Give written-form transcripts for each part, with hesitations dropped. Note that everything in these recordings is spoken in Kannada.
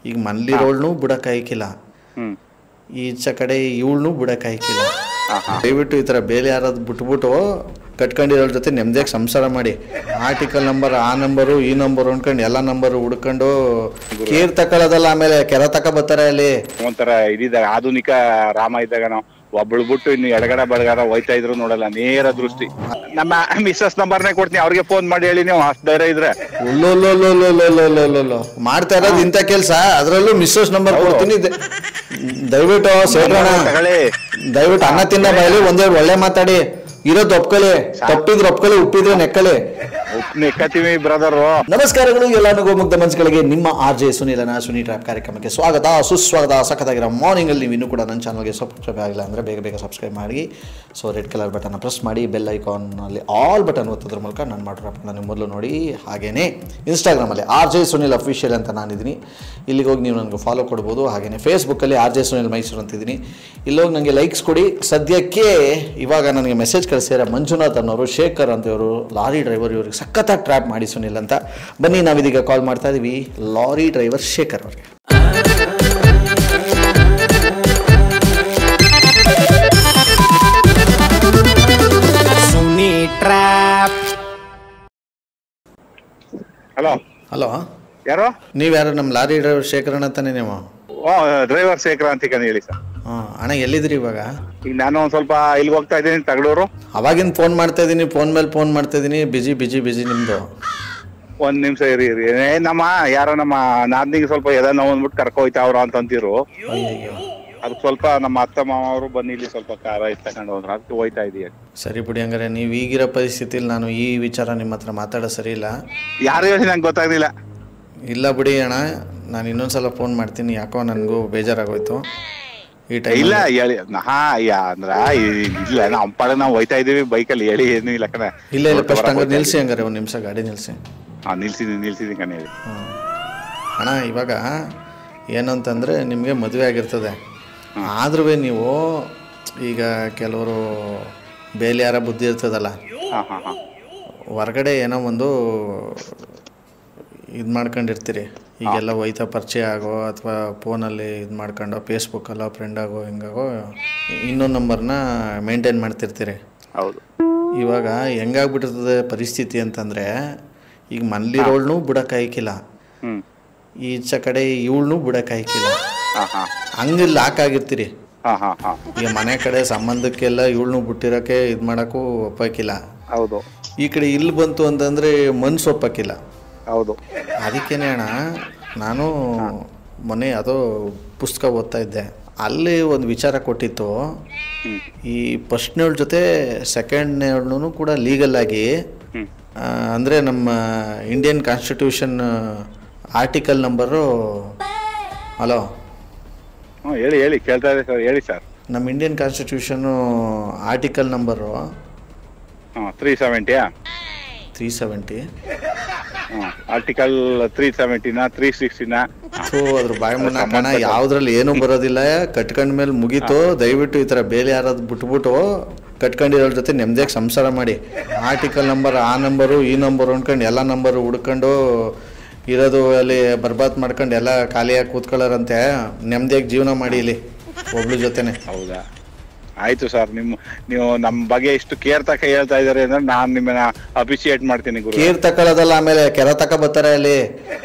ಈಗ ಮನೇಲಿರೋಳ್ನು ಬಿಡಕ್ಕಾಯ್ಕಿಲ್ಲ, ಈಚ ಕಡೆ ಇವಳನ್ನೂ ಬಿಡಕ್ಕಾಯ್ಕಿಲ್ಲ. ದಯವಿಟ್ಟು ಈ ಥರ ಬೇರೆ ಯಾರಾದ್ರು ಬಿಟ್ಬಿಟ್ಟು ಕಟ್ಕೊಂಡಿರೋರ ಜೊತೆ ನೆಮ್ಮದಿಯಾಗಿ ಸಂಸಾರ ಮಾಡಿ. ಆರ್ಟಿಕಲ್ ನಂಬರ್ ಆ ನಂಬರು ಈ ನಂಬರು ಅನ್ಕೊಂಡು ಎಲ್ಲ ನಂಬರು ಹುಡ್ಕೊಂಡು ಕೇರ್ ತಕೊಳ್ಳೋದಲ್ಲ, ಆಮೇಲೆ ಕೆರ ತಕ ಬರ್ತಾರೆ. ಅಲ್ಲಿ ಒಂಥರ ಇದಿದ್ದಾಗ ಆಧುನಿಕ ರಾಮ ಇದ್ದಾಗ ನಾವು ಒಬ್ಬಳು ಬಿಟ್ಟು ಇನ್ನು ಎಡಗಡ ಬಡಗಾರ ಹೋಯ್ತಾ ಇದ್ರು ನೋಡಲ್ಲ, ನೇರ ದೃಷ್ಟಿ. ನಮ್ಮ ಮಿಸ್ಸಸ್ ನಂಬರ್ನೇ ಕೊಡ್ತೀನಿ, ಅವ್ರಿಗೆ ಫೋನ್ ಮಾಡಿ ಹೇಳಿ ನೀವು ಅಷ್ಟು ಧೈರ್ಯ ಇದ್ರೆ. ಮಾಡ್ತಾ ಇರೋದು ಇಂಥ ಕೆಲಸ, ಅದರಲ್ಲೂ ಮಿಸ್ಸಸ್ ನಂಬರ್ ಕೊಡ್ತೀನಿ. ದಯವಿಟ್ಟು ಸೇರೋಣ, ದಯವಿಟ್ಟು ಅನ್ನ ತಿನ್ನ ಬಾಯಲ್ಲಿ ಒಂದೆರಡು ಒಳ್ಳೆ ಮಾತಾಡಿ. ಇರೋದು ಒಪ್ಕೊಳ್ಳಿ, ತಪ್ಪಿದ್ರೆ ಒಪ್ಕೊಳ್ಳಿ, ಉಪ್ಪಿದ್ರೆ ನೆಕ್ಕಳಿ. ನೆಕ್ಕತ್ತೀವಿ ಬ್ರದರು. ನಮಸ್ಕಾರಗಳು ಎಲ್ಲರಿಗೂ ಮುಗ್ಧ ಮನಸ್ಸುಗಳಿಗೆ. ನಿಮ್ಮ RJ ಸುನೀಲನ ಸುನಿ ಟ್ರ್ಯಾಪ್ ಕಾರ್ಯಕ್ರಮಕ್ಕೆ ಸ್ವಾಗತ, ಸುಸ್ವಾಗತ. ಸಖತ್ತಾಗಿರೋ ಮಾರ್ನಿಂಗಲ್ಲಿ ನೀವು ಇನ್ನೂ ಕೂಡ ನನ್ನ ಚಾನಲ್ಗೆ ಸಬ್ಸ್ಕ್ರೈಬ್ ಆಗಿಲ್ಲ ಅಂದರೆ ಬೇಗ ಬೇಗ ಸಬ್ಸ್ಕ್ರೈಬ್ ಮಾಡಿ. ಸೊ ರೆಡ್ ಕಲರ್ ಬಟನ್ನ ಪ್ರೆಸ್ ಮಾಡಿ, ಬೆಲ್ ಐಕಾನಲ್ಲಿ ಆಲ್ ಬಟನ್ ಒತ್ತೋದ್ರ ಮೂಲಕ ನಾನು ಮಾಡಿರೋ ನೀವು ಮೊದಲು ನೋಡಿ. ಹಾಗೆಯೇ ಇನ್ಸ್ಟಾಗ್ರಾಮಲ್ಲಿ RJ ಸುನೀಲ್ ಅಫಿಷಿಯಲ್ ಅಂತ ನಾನಿದ್ದೀನಿ, ಇಲ್ಲಿಗೆ ಹೋಗಿ ನೀವು ನನಗೆ ಫಾಲೋ ಕೊಡ್ಬೋದು. ಹಾಗೆಯೇ ಫೇಸ್ಬುಕ್ಕಲ್ಲಿ RJ ಸುನೀಲ್ ಮೈಸೂರು ಅಂತಿದ್ದೀನಿ, ಇಲ್ಲೋಗಿ ನನಗೆ ಲೈಕ್ಸ್ ಕೊಡಿ. ಸದ್ಯಕ್ಕೆ ಇವಾಗ ನನಗೆ ಮೆಸೇಜ್ ಕಳಿಸಿದ್ದಾರೆ ಮಂಜುನಾಥ್ ಅನ್ನೋರು, ಶೇಖರ್ ಅಂತವರು, ಲಾರಿ ಡ್ರೈವರ್, ಇವ್ರಿಗೆ ಸಖತ್ತಾಗಿ ಟ್ರ್ಯಾಪ್ ಮಾಡಿ ಸುನಿಲ್ ಅಂತ. ಬನ್ನಿ ನಾವಿದೀಗ ಕಾಲ್ ಮಾಡ್ತಾ ಇದೀವಿ ಲಾರಿ ಡ್ರೈವರ್ ಶೇಖರ್ ಅವ್ರಿಗೆ. ಹಲೋ ಹಲೋ, ಯಾರು? ನೀವ್ಯಾರು? ನಮ್ಮ ಲಾರಿ ಡ್ರೈವರ್ ಶೇಖರ್ ಅಂತಾನೆ ನೀವು? ಡ್ರೈವರ್ ಶೇಖರ್ ಅಂತ ಹೇಳಿ ಸರ್. ಅಣ್ಣ ಎಲ್ಲಿದ್ರಿ ಇವಾಗ? ಈಗ ನಾನು ಒಂದ್ ಸ್ವಲ್ಪ ಇಲ್ಲಿ ಹೋಗ್ತಾ ಇದ್ದೀನಿ, ತಗಡೂರು. ಅವಾಗಿಂದ ಫೋನ್ ಮಾಡ್ತಾ ಇದ್ದೀನಿ, ಫೋನ್ ಮೇಲೆ ಫೋನ್ ಮಾಡ್ತಾ ಇದ್ದೀನಿ, ಬಿಜಿ ನಿಮ್ದು. ಒಂದ್ ನಿಮಿಷ ಇರಿ. ನಮ್ಮ ಯಾರೋ ನಮ್ಮ ನಾದ್ನಿಗೆ ಸ್ವಲ್ಪ ಎದೆ ನೋವು ಅಂದ್ಬಿಟ್ಟು ಕರ್ಕೊ ಹೋಯ್ತಾ ಅವ್ರು ಅಂತಂತಿರು. ಅದಕ್ಕೆ ಸ್ವಲ್ಪ ನಮ್ಮ ಅತ್ತ ಮಾವ ಅವರು ಬಂದು ಇಲ್ಲಿ ಸ್ವಲ್ಪ ಕಾರ ತಗೊಂಡು ಹೋದ್ರು, ಅದಕ್ಕೆ ಹೋಯ್ತಾ ಇದೀಯ. ಸರಿ ಬಿಡಿ, ಹಂಗಾರೆ ನೀವು ಈಗಿರೋ ಪರಿಸ್ಥಿತಿಲಿ ನಾನು ಈ ವಿಚಾರ ನಿಮ್ಮ ಹತ್ರ ಮಾತಾಡೋ ಸರಿ ಇಲ್ಲ. ಯಾರು ಹೇಳಿ ನಂಗೆ ಗೊತ್ತಾಗ್ಲಿಲ್ಲ. ಇಲ್ಲ ಬಿಡಿ ಅಣ್ಣ, ನಾನು ಇನ್ನೊಂದ್ಸಲ ಫೋನ್ ಮಾಡ್ತೀನಿ. ಯಾಕೋ ನನಗೂ ಬೇಜಾರಾಗೋಯ್ತು ಈ ಟೈಮ್. ಇಲ್ಲ ಹೇಳಿ ಅಂದ್ರ ಇಲ್ಲ, ನಾವು ಪಾಡ ನಾವು ಹೋಯ್ತಾ ಇದೀವಿ ಬೈಕಲ್ಲಿ, ಹೇಳಿ ಏನು ಇಲ್ಲ ಕಣ. ಇಲ್ಲ ಫಸ್ಟ್ ಹಂಗಾರೆ ನಿಲ್ಸಿ, ಹಂಗಾರೆ ಒಂದು ನಿಮಿಷ ಗಾಡಿ ನಿಲ್ಸಿ. ನಿಲ್ಸಿದ್ದೀನಿ ಕಣ ಹೇಳಿ. ಅಣ್ಣ ಇವಾಗ ಏನು ಅಂತಂದರೆ, ನಿಮಗೆ ಮದುವೆ ಆಗಿರ್ತದೆ, ಆದ್ರೂ ನೀವು ಈಗ ಕೆಲವರು ಬೇಲೆ ಯಾರ ಬುದ್ಧಿ ಇರ್ತದಲ್ಲ, ಹೊರಗಡೆ ಏನೋ ಒಂದು ಇದು ಮಾಡ್ಕೊಂಡಿರ್ತೀರಿ. ಈಗೆಲ್ಲ ಹೋಯ್ತಾ ಪರಿಚಯ ಆಗೋ ಅಥವಾ ಫೋನಲ್ಲಿ ಇದು ಮಾಡ್ಕೊಂಡು ಫೇಸ್ಬುಕ್ಕಲ್ಲೋ ಫ್ರೆಂಡ್ ಆಗೋ ಹಿಂಗಾಗೋ ಇನ್ನೊಂದು ನಂಬರ್ನ ಮೇಂಟೈನ್ ಮಾಡ್ತಿರ್ತೀರಿ. ಹೌದು. ಇವಾಗ ಹೆಂಗಾಗ್ಬಿಟ್ಟಿರ್ತದೆ ಪರಿಸ್ಥಿತಿ ಅಂತಂದರೆ, ಈಗ ಮನೇಲಿರೋಳ್ನು ಬಿಡಕ್ಕಾಯ್ಕಿಲ್ಲ, ಈಚ ಕಡೆ ಇವಳನ್ನೂ ಬಿಡಕ್ಕಾಯ್ಕಿಲ್ಲ. ಹಂಗೆ ಲಾಕ್ ಆಗಿರ್ತೀರಿ. ಈಗ ಮನೆ ಕಡೆ ಸಂಬಂಧಕ್ಕೆಲ್ಲ ಇವಳನ್ನೂ ಬಿಟ್ಟಿರೋಕ್ಕೆ ಇದು ಮಾಡೋಕ್ಕೂ ಒಪ್ಪಕ್ಕಿಲ್ಲ. ಹೌದು. ಈ ಕಡೆ ಇಲ್ಲಿ ಬಂತು ಅಂತಂದರೆ ಮನ್ಸು ಒಪ್ಪಕ್ಕಿಲ್ಲ. ಹೌದು. ಅದಕ್ಕೇನೆ ಅಣ್ಣ, ನಾನು ಮೊನ್ನೆ ಯಾವುದೋ ಪುಸ್ತಕ ಓದ್ತಾ ಇದ್ದೆ, ಅಲ್ಲಿ ಒಂದು ವಿಚಾರ ಕೊಟ್ಟಿತ್ತು. ಈ ಫಸ್ಟ್ನೇಳ ಜೊತೆ ಸೆಕೆಂಡ್ನೇಳೂ ಕೂಡ ಲೀಗಲ್ ಆಗಿ, ಅಂದರೆ ನಮ್ಮ Indian constitution article number. Hello, ಹೇಳಿ ಕೇಳ್ತಾ ಇದೆ ಸರ್, ಹೇಳಿ ಸರ್. ನಮ್ಮ Indian constitution article number 370. 370. Article 370 360. ಅದ್ರ ಬಾಯಿ ಮುನ್ನ ಯಾವ್ದ್ರಲ್ಲಿ ಏನೂ ಬರೋದಿಲ್ಲ, ಕಟ್ಕೊಂಡ ಮೇಲೆ ಮುಗೀತು. ದಯವಿಟ್ಟು ಈ ಥರ ಬೇರೆ ಯಾರಾದ್ರು ಬಿಟ್ಬಿಟ್ಟು ಕಟ್ಕೊಂಡಿರೋರ ಜೊತೆ ನೆಮ್ಮದಿಯಾಗಿ ಸಂಸಾರ ಮಾಡಿ. ಆರ್ಟಿಕಲ್ ನಂಬರ್ ಆ ನಂಬರು ಈ ನಂಬರು ಅನ್ಕೊಂಡು ಎಲ್ಲ ನಂಬರು ಹುಡ್ಕೊಂಡು ಇರೋದು ಅಲ್ಲಿ ಬರ್ಬಾದ್ ಮಾಡ್ಕೊಂಡು ಎಲ್ಲ ಖಾಲಿಯಾಗಿ ಕೂತ್ಕೊಳ್ಳೋರಂತೆ. ನೆಮ್ಮದಿಯಾಗಿ ಜೀವನ ಮಾಡಿ ಇಲ್ಲಿ ಒಬ್ಳು ಜೊತೆನೆ. ಹೌದಾ, ಆಯ್ತು ಸರ್. ನೀವು ನಮ್ಮ ಬಗ್ಗೆ ಇಷ್ಟು ಕೇರ್ ತಕ ಹೇಳ್ತಾ ಇದಾರೆ ಅಂದ್ರೆ ನಾನು ನಿಮ್ಮನ್ನ ಅಪ್ರಿಶಿಯೇಟ್ ಮಾಡ್ತೀನಿ. ಕೇರ್ ತಕೊಳ್ಳೋದಲ್ಲ, ಆಮೇಲೆ ಕೆರ ತಕ ಬರ್ತಾರೆ. ಅಲ್ಲಿ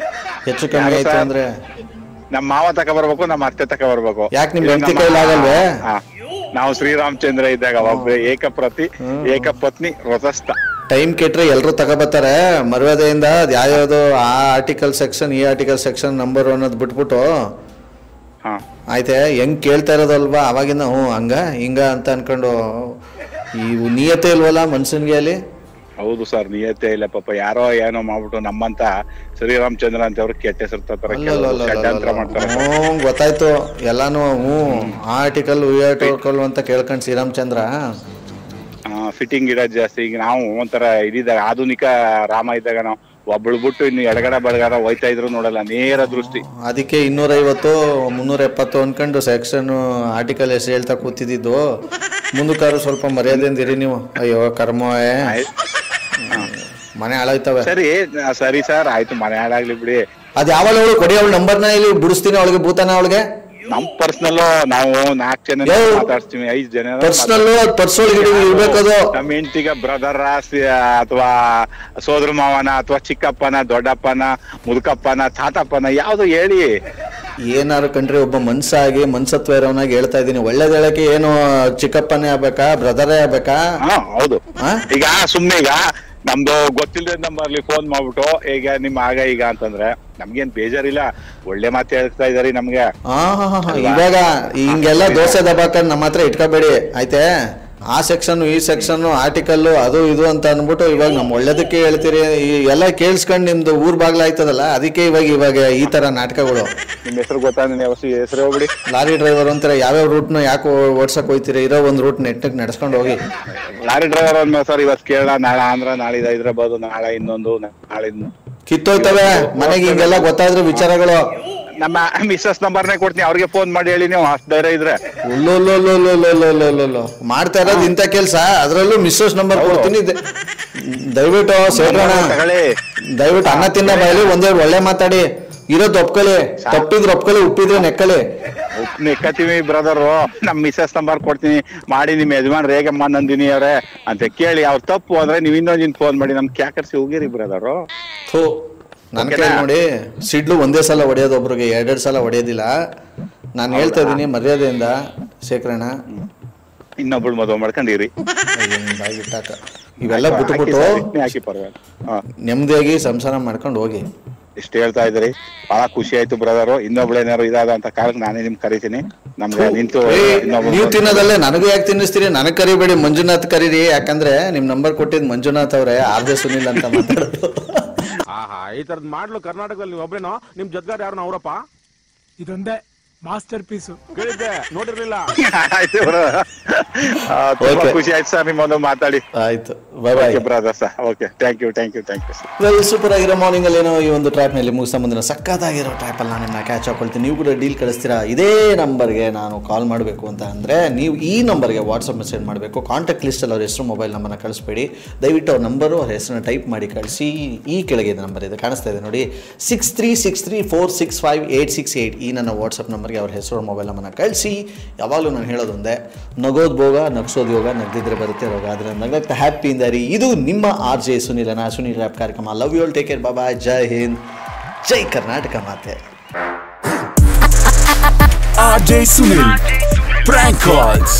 ಹೆಚ್ಚು ಕಮ್ಮಿ ಆಯ್ತು ಅಂದ್ರೆ ನಮ್ಮ ಮಾವ ತಕ ಬರ್ಬೇಕು, ನಮ್ಮ ಅತ್ತೆ ತಕ ಬರ್ಬೇಕು. ಯಾಕೆ ನಿಮ್ ಹೆಂಡತಿ ಕೈಲಾಗಲ್ವೇ? ನಾವು ಶ್ರೀರಾಮಚಂದ್ರ ಇದ್ದಾಗ ಒಬ್ಬ ಏಕಪತ್ನಿ ವ್ರತಸ್ಥ. ಟೈಮ್ ಕೆಟ್ರೆ ಎಲ್ಲರೂ ತಗೋಬರ್ತಾರೆ ಮರ್ಯಾದೆಯಿಂದ. ಯಾವ್ಯಾವ್ದು ಆ ಆರ್ಟಿಕಲ್ ಸೆಕ್ಷನ್ ಈ ಆರ್ಟಿಕಲ್ ಸೆಕ್ಷನ್ ನಂಬರ್ ಅನ್ನೋದು ಬಿಟ್ಬಿಟ್ಟು ಆಯ್ತೆ ಹೆಂಗ್ ಕೇಳ್ತಾ ಇರೋದಲ್ವಾ ಅವಾಗಿಂದ ಹಂಗ ಹಿಂಗ ಅಂತ ಅನ್ಕೊಂಡು. ಈ ನಿಯತೆ ಇಲ್ವಲ್ಲ ಮನ್ಸನ್ಗೆ ಅಲ್ಲಿ. ಹೌದು ಸರ್, ನಿಯತೆ ಇಲ್ಲ ಪಾಪ. ಯಾರೋ ಏನೋ ಮಾಡ್ಬಿಟ್ಟು ನಮ್ಮಂತ ಶ್ರೀರಾಮಚಂದ್ರ ಅಂತ ಅವ್ರು ಕೆಟ್ಟ ಹೆಸರು ಮಾಡ್ತಾರೆ. ಗೊತ್ತಾಯ್ತು ಎಲ್ಲಾನು. ಆರ್ಟಿಕಲ್ ಆರ್ಟಿಕಲ್ ಅಂತ ಕೇಳ್ಕೊಂಡು ಶ್ರೀರಾಮಚಂದ್ರ ಫಿಟ್ಟಿಂಗ್ ಇಡೋದು ಜಾಸ್ತಿ. ಈಗ ನಾವು ಒಂಥರ ಇದಿದ್ದಾಗ ಆಧುನಿಕ ರಾಮ ಇದ್ದಾಗ ನಾವು ಒಬ್ಬಳು ಬಿಟ್ಟು ಇನ್ನು ಎಡಗಡ ಬಡಗಾರ ಹೋಯ್ತಾ ಇದ್ರು ನೋಡಲ್ಲ, ನೇರ ದೃಷ್ಟಿ. ಅದಕ್ಕೆ 250 370 ಅನ್ಕೊಂಡು ಸೆಕ್ಷನ್ ಆರ್ಟಿಕಲ್ ಹೆಸರು ಹೇಳ್ತಾ ಕೂತಿದ್ದು. ಮುಂದಕ್ಕಾರು ಸ್ವಲ್ಪ ಮರ್ಯಾದೆಯಿಂದ ಇರಿ ನೀವು. ಅಯ್ಯೋ ಕರ್ಮ, ಮನೆ ಹಾಳಾಯ್ತವೆ. ಸರಿ ಸರ್, ಆಯ್ತು ಮನೆ ಹಾಳಾಗ್ಲಿ ಬಿಡಿ. ಅದು ಯಾವಾಗ ಕೊಡಿ ಅವಳ ನಂಬರ್ನ ಇಲ್ಲಿ ಬಿಡಿಸ್ತೀನಿ ಅವಳಿಗೆ ಭೂತಾನ ಅವಳಿಗೆ. ನಮ್ ಪರ್ಸನಲ್ ನಾವು 4 ಜನ ಮಾತಾಡ್ತೀವಿ, 5 ಜನ ಪರ್ಸನಲ್ ಇರ್ಬೇಕದು. ನಮ್ಮ ಹೆಂಡತಿಗ ಬ್ರದರ್ ಅಥವಾ ಸೋದರ ಮಾವನ ಅಥವಾ ಚಿಕ್ಕಪ್ಪನ ದೊಡ್ಡಪ್ಪನ ಮುದುಕಪ್ಪನ ತಾತಪ್ಪನ ಯಾವ್ದು ಹೇಳಿ. ಏನಾರು ಕಂಡ್ರೆ ಒಬ್ಬ ಮನ್ಸಾಗಿ ಮನ್ಸತ್ವ ಇರೋನಾಗಿ ಹೇಳ್ತಾ ಇದೀನಿ. ಒಳ್ಳೇದ್ ಹೇಳಕ್ಕೆ ಏನು ಚಿಕ್ಕಪ್ಪನೇ ಆಗ್ಬೇಕಾ ಬ್ರದರೇ ಆಗ್ಬೇಕಾ? ಹೌದು. ಈಗ ಸುಮ್ನೆ ಈಗ ನಮ್ದು ಗೊತ್ತಿಲ್ಲದ ನಂಬರ್ಲಿ ಫೋನ್ ಮಾಡ್ಬಿಟ್ಟು ಈಗ ನಿಮ್ಮ ಆಗ ಈಗ ಅಂತಂದ್ರೆ ನಮ್ಗೇನ್ ಬೇಜಾರಿಲ್ಲ, ಒಳ್ಳೆ ಮಾತು ಹೇಳ್ತಾ ಇದಾರಿ ನಮ್ಗೆ. ಇವಾಗ ಹಿಂಗೆಲ್ಲ ದೋಸೆ ದಬಾಕಂಡ್ ನಮ್ಮ ಹತ್ರ ಇಟ್ಕೋಬೇಡಿ ಆಯ್ತೆ. ಆ ಸೆಕ್ಷನ್ ಈ ಸೆಕ್ಷನ್ ಆರ್ಟಿಕಲ್ ಅದು ಇದು ಅಂತ ಅನ್ಬಿಟ್ಟು ಇವಾಗ ನಮ್ ಒಳ್ಳೇದಕ್ಕೆ ಹೇಳ್ತೀರಿ. ಎಲ್ಲ ಕೇಳಿಸ್ಕೊಂಡ್ ನಿಮ್ದು ಊರ್ ಬಾಗ್ಲ ಆಯ್ತದಲ್ಲ, ಅದಕ್ಕೆ ಇವಾಗ ಈ ತರ ನಾಟಕಗಳು. ನಿಮ್ ಹೆಸರು ಗೊತ್ತಾ? ಹೆಸರು ಹೋಗ್ಬಿಡಿ. ಲಾರಿ ಡ್ರೈವರ್ ಅಂತಾರೆ. ಯಾವ್ಯಾವ ರೂಟ್ನ ಯಾಕೆ ಓಡ್ಸಕ್ ಹೋಯ್ತೀರಿ? ಇರೋ ಒಂದ್ ರೂಟ್ ನೆಟ್ಟಗ್ ನಡ್ಸ್ಕೊಂಡು ಹೋಗಿ. ಲಾರಿ ಡ್ರೈವರ್ ಅಂದ್ಮೇಲೆ ಸರ್ ಇವತ್ತು ಕೇರಳ, ನಾಳೆ ಆಂಧ್ರ, ನಾಳಿದ್ದು ಹೈದ್ರಾಬಾದ್, ನಾಳೆ ಇನ್ನೊಂದು, ನಾಳೆ ಕಿತ್ತೋಯ್ತವೆ ಮನೆಗೆ. ಹಿಂಗೆಲ್ಲ ಗೊತ್ತಾದ್ರೆ ವಿಚಾರಗಳು. ನಮ್ಮ ಮಿಸ್ಸಸ್ ನಂಬರ್ನೇ ಕೊಡ್ತೀನಿ, ಅವ್ರಿಗೆ ಫೋನ್ ಮಾಡಿ ಹೇಳಿ ನೀವು ಅಷ್ಟು ಧೈರ್ಯ ಇದ್ರೆ. ಮಾಡ್ತಾ ಇರೋದು ಇಂಥ ಕೆಲ್ಸ, ಅದ್ರಲ್ಲೂ ಮಿಸ್ಸಸ್ ನಂಬರ್ ಕೊಡ್ತೀನಿ. ದಯವಿಟ್ಟು ಸೇರೋಣ, ದಯವಿಟ್ಟು ಅನ್ನ ತಿನ್ನ ಬಾಯಲ್ಲಿ ಒಂದೆರಡು ಒಳ್ಳೆ ಮಾತಾಡಿ. ಇರೋದು ಒಪ್ಕೊಳ್ಳಿ, ತಪ್ಪಿದ್ರೆ ಒಪ್ಕೊಳ್ಳಿ, ಉಪ್ಪಿದ್ರೆ ನೆಕ್ಕಳಿ. ನೆಕ್ಕತ್ತೀವಿ ಬ್ರದರು. ನಮ್ ಮಿಸ್ಸಸ್ ನಂಬರ್ ಕೊಡ್ತೀನಿ, ಮಾಡಿ ನಿಮ್ ಯಜಮಾನ್ ರೇಗಮ್ಮ ನಂದಿನಿ ಅವ್ರೆ ಅಂತ ಕೇಳಿ. ಅವ್ರ ತಪ್ಪು ಅಂದ್ರೆ ನೀವ್ ಇನ್ನೊಂದಿನ ಫೋನ್ ಮಾಡಿ ನಮ್ ಕ್ಯಾಕರ್ಸಿ ಹೋಗಿರಿ ಬ್ರದರು. ನನ್ ಕೈ ನೋಡಿ ಸಿಡ್ಲು ಒಂದೇ ಸಲ ಹೊಡೆಯೋದು, ಒಬ್ರಿಗೆ 2 ಸಲ ಹೊಡೆಯೋದಿಲ್ಲ. ನಾನು ಹೇಳ್ತಾ ಇದೀನಿ ಮರ್ಯಾದೆಯಿಂದ ಶೇಖರಣ್ಣ. ಇನ್ನೊಬ್ಳು ಮದುವೆ ಮಾಡ್ಕೊಂಡಿರಿ. ಇವೆಲ್ಲ ಬಿಟ್ಬಿಟ್ಟು ನೆಮ್ಮದಿಯಾಗಿ ಸಂಸಾರ ಮಾಡ್ಕೊಂಡು ಹೋಗಿ. ಇಷ್ಟು ಹೇಳ್ತಾ ಇದ್ರಿ, ಬಹಳ ಖುಷಿ ಆಯ್ತು ಬ್ರದರು. ಇನ್ನೊಬ್ಳೇನಾರು ಇದಾದ ಅಂತ ಕಾಲಕ್ಕೆ ನಾನೇ ನಿಮ್ ಕರಿತೀನಿ. ನಮ್ಗೆ ನಿಂತು ನೀವು ತಿನ್ನೋದಲ್ಲೇ ನನಗೂ ಯಾಕೆ ತಿನ್ನಿಸ್ತೀರಿ? ನನಗ್ ಕರಿಬೇಡಿ, ಮಂಜುನಾಥ್ ಕರೀರಿ. ಯಾಕಂದ್ರೆ ನಿಮ್ ನಂಬರ್ ಕೊಟ್ಟಿದ್ ಮಂಜುನಾಥ್ ಅವ್ರೆ, ಆರ್ಜೆ ಸುನಿಲ್ ಅಂತ ಮಾತಾಡೋದು. ಈ ತರದ್ ಮಾಡ್ಲು ಕರ್ನಾಟಕದಲ್ಲಿ ನೀವು ಒಬ್ರೇನೋ? ನಿಮ್ ಜೊತೆಗಾರ ಯಾರು ಅವರಪ್ಪ? ಇದೊಂದೇ ಮಾಸ್ಟರ್ ಪೀಸು ಕೇಳಿದ್ದೆ, ನೋಡಿರ್ಲಿಲ್ಲ. ಆಯ್ತು ಖುಷಿ ಆಯ್ತು ಸರ್ ನಿಮ್ಮೊಂದು ಮಾತಾಡಿ. ಆಯ್ತು, bye bye brother sir. Okay, thank you well. Super ಆಗಿರೋ ಮಾರ್ನಿಂಗ್ ಅಲ್ಲಿ ಏನೋ ಈ ಒಂದು ಟ್ರ್ಯಾಪ್ ನಲ್ಲಿ ಮುಗಿಸ ಮುಂದಿನ ಸಕ್ಕತ್ತಾಗಿರೋ ಟ್ರ್ಯಾಪ್ ಅಲ್ಲಿ ನಾನು ನಿಮ್ಮನ್ನ ಕ್ಯಾಚ್ ಹಾಕೊಳ್ತೀನಿ. ನೀವು ಕೂಡ ಡೀಲ್ ಕಳಿಸ್ತೀರಾ ಇದೇ ನಂಬರ್ಗೆ ನಾನು ಕಾಲ್ ಮಾಡಬೇಕು ಅಂತ ಅಂದ್ರೆ ನೀವು ಈ ನಂಬರ್ಗೆ ವಾಟ್ಸಪ್ ಮೆಸೇಜ್ ಮಾಡಬೇಕು. ಕಾಂಟ್ಯಾಕ್ಟ್ ಲಿಸ್ಟ್ ಅಲ್ಲಿ ಅವ್ರ ಹೆಸರು ಮೊಬೈಲ್ ನಂಬರ್ನ ಕಳಿಸ್ಬೇಡಿ. ದಯವಿಟ್ಟು ಅವ್ರ ನಂಬರು ಅವ್ರ ಹೆಸರನ್ನ ಟೈಪ್ ಮಾಡಿ ಕಳಿಸಿ. ಈ ಕೆಳಗೆ ನಂಬರ್ ಇದೆ, ಕಾಣಿಸ್ತಾ ಇದೆ ನೋಡಿ, 6363465868. ಈ ನನ್ನ ವಾಟ್ಸಪ್ ನಂಬರ್ಗೆ ಅವ್ರ ಹೆಸರು ಮೊಬೈಲ್ ನಂಬರ್ನ ಕಳಿಸಿ. ಯಾವಾಗಲೂ ನಾನು ಹೇಳೋದೊಂದೇ, ನಗೋದು ಭೋಗ, ನಗ್ಸೋದು ಯೋಗ, ನಗ್ದಿದ್ರೆ ಬರುತ್ತೆ ರೋಗ. ಆದರೆ ನಗ್ತಾ ಹ್ಯಾಪಿಯಿಂದ ರೀ. ಇದು ನಿಮ್ಮ RJ ಸುನಿಲನ ಸುನಿಲ್ ರ್ಯಾಪ್ ಕಾರ್ಯಕ್ರಮ. Love you all, take care, bye, Jai Hind, Jai Karnataka ಮಾತೆ. RJ Sunil Prank Calls.